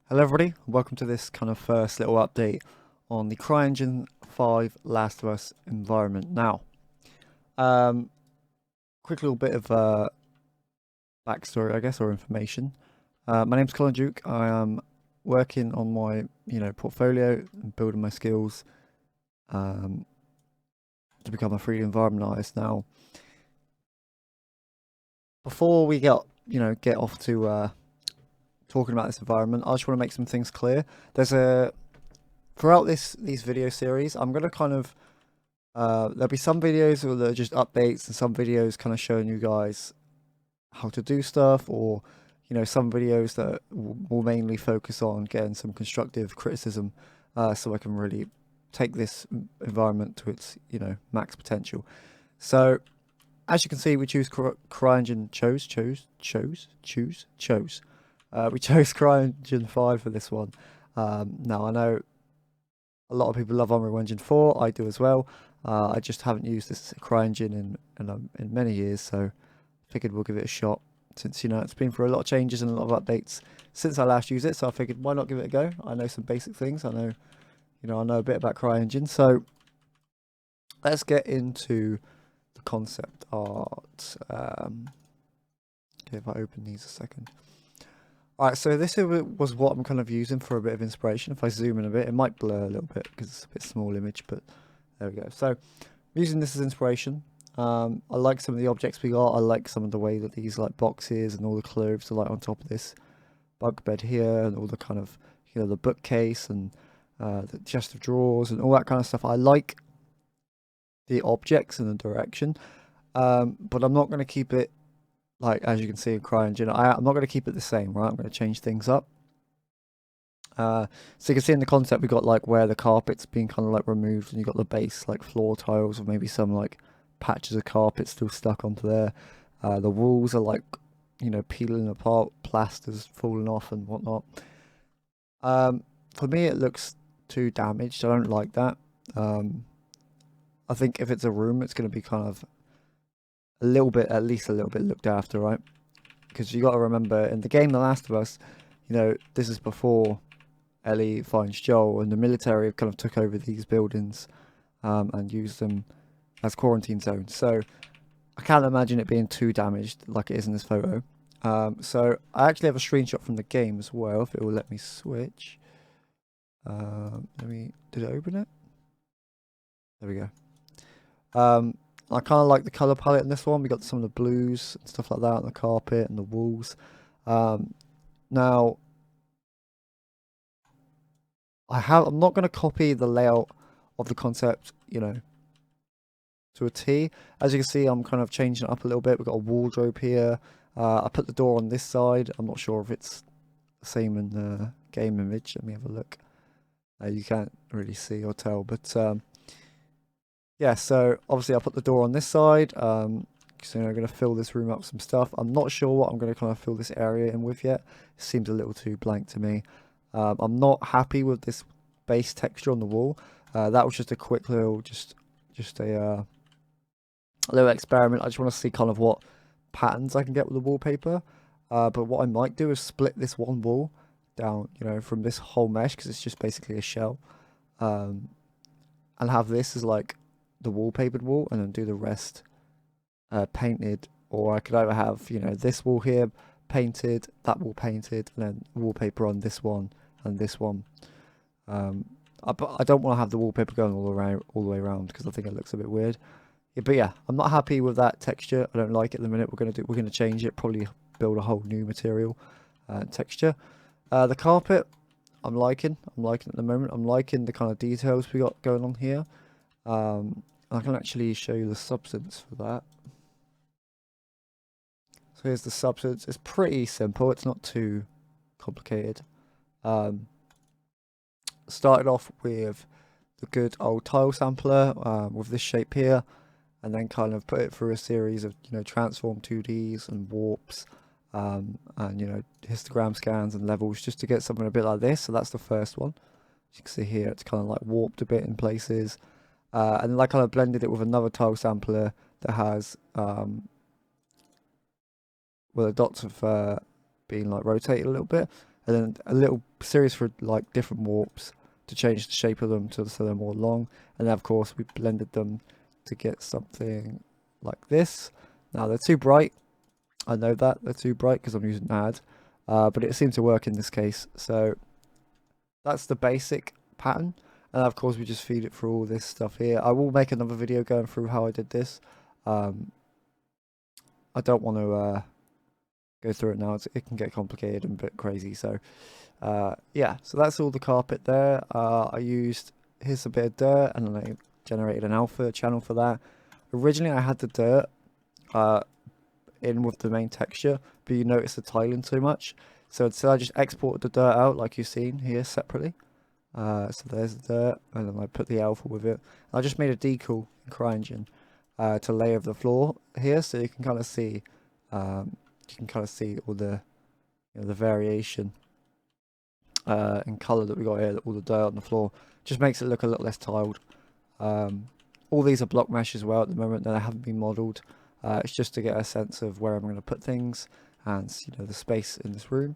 Hello everybody, welcome to this kind of first little update on the CRYENGINE 5 Last of Us environment. Now, quick little bit of backstory, I guess, or information. My name's Colin Duke. I am working on my, portfolio and building my skills to become a 3D environment artist. Now, before we get off to talking about this environment, I just want to make some things clear. Throughout these video series, I'm gonna kind of there'll be some videos that are just updates and some videos kind of showing you guys how to do stuff, or some videos that will mainly focus on getting some constructive criticism, so I can really take this environment to its max potential. So as you can see, we choose CRYENGINE we chose CRYENGINE 5 for this one. Now I know a lot of people love Unreal Engine 4. I do as well. I just haven't used this CRYENGINE in many years, so figured we'll give it a shot. Since it's been through a lot of changes and a lot of updates since I last used it, so I figured why not give it a go. I know some basic things. I know a bit about CRYENGINE. So let's get into the concept art. Okay, if I open these a second. Alright, so this was what I'm kind of using for a bit of inspiration. If I zoom in a bit, it might blur a little bit because it's a bit small image, but there we go. So I'm using this as inspiration. I like some of the objects we got. I like some of the way that these like boxes and all the clothes are like on top of this bunk bed here, and all the kind of the bookcase and the chest of drawers and all that kind of stuff. I like the objects and the direction, but I'm not going to keep it like, as you can see in CRYENGINE, I'm not going to keep it the same, right? I'm going to change things up. So you can see in the concept, we got like where the carpet's being kind of like removed, and you got the base like floor tiles, or maybe some like patches of carpet still stuck onto there. The walls are like, peeling apart, plaster's falling off and whatnot. For me, it looks too damaged. I don't like that. I think if it's a room, it's going to be kind of at least a little bit looked after, right? Because you got to remember, in the game The Last of Us, this is before Ellie finds Joel, and the military have kind of took over these buildings and used them as quarantine zones. So I can't imagine it being too damaged like it is in this photo. So I actually have a screenshot from the game as well, if it will let me switch. Did it open it? There we go. I kind of like the color palette in this one. We got some of the blues and stuff like that on the carpet and the walls. Now, I'm not going to copy the layout of the concept, to a T. As you can see, I'm kind of changing it up a little bit. We've got a wardrobe here. I put the door on this side. I'm not sure if it's the same in the game image. Let me have a look. You can't really see or tell, but yeah, so obviously I put the door on this side. So I'm going to fill this room up with some stuff. I'm not sure what I'm going to kind of fill this area in with yet. It seems a little too blank to me. I'm not happy with this base texture on the wall. That was just a quick little, just a little experiment. I just want to see kind of what patterns I can get with the wallpaper. But what I might do is split this one wall down, from this whole mesh, because it's just basically a shell. And have this as like the wallpapered wall, and then do the rest painted. Or I could either have this wall here painted, that wall painted, and then wallpaper on this one and this one. I don't want to have the wallpaper going all the way around because I think it looks a bit weird. Yeah, but yeah, I'm not happy with that texture. I don't like it at the minute. We're gonna change it. Probably build a whole new material texture. The carpet, I'm liking at the moment. I'm liking the kind of details we got going on here. I can actually show you the substance for that. So here's the substance. It's pretty simple. It's not too complicated. Started off with the good old tile sampler with this shape here, and then kind of put it through a series of transform 2Ds and warps, and histogram scans and levels, just to get something a bit like this. So that's the first one. As you can see here, it's kind of like warped a bit in places. And then I kind of blended it with another tile sampler that has where the dots have been like rotated a little bit, and then a little series for like different warps to change the shape of them so they're more long. And then of course we blended them to get something like this. Now they're too bright. I know that they're too bright because I'm using add, but it seemed to work in this case. So that's the basic pattern. And of course we just feed it through all this stuff here. I will make another video going through how I did this. I don't want to go through it now. It can get complicated and a bit crazy. So yeah, so that's all the carpet there. I used, here's a bit of dirt, and then I generated an alpha channel for that. Originally I had the dirt in with the main texture, but you notice the tiling too much. So I just exported the dirt out like you've seen here separately. So there's the dirt, and then I put the alpha with it. I just made a decal in CRYENGINE to layer the floor here, so you can kind of see all the the variation in color that we got here, all the dirt on the floor. Just makes it look a little less tiled. All these are block mesh as well at the moment, and they haven't been modeled. It's just to get a sense of where I'm going to put things and the space in this room.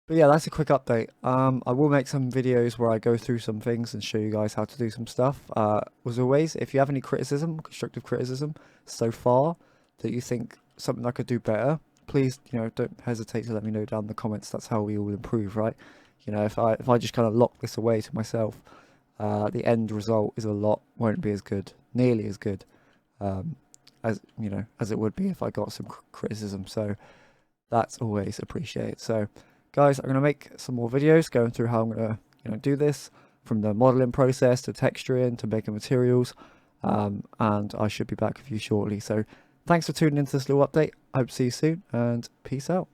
But yeah, that's a quick update. I will make some videos where I go through some things and show you guys how to do some stuff. As always, if you have any criticism, constructive criticism so far that you think something I could do better, please, don't hesitate to let me know down in the comments. That's how we all improve, right? If I just kind of lock this away to myself, the end result won't be as good, nearly as good, as it would be if I got some criticism. So that's always appreciated. So guys, I'm going to make some more videos going through how I'm going to do this, from the modeling process to texturing to making materials, and I should be back with you shortly. So thanks for tuning into this little update. I hope to see you soon, and peace out.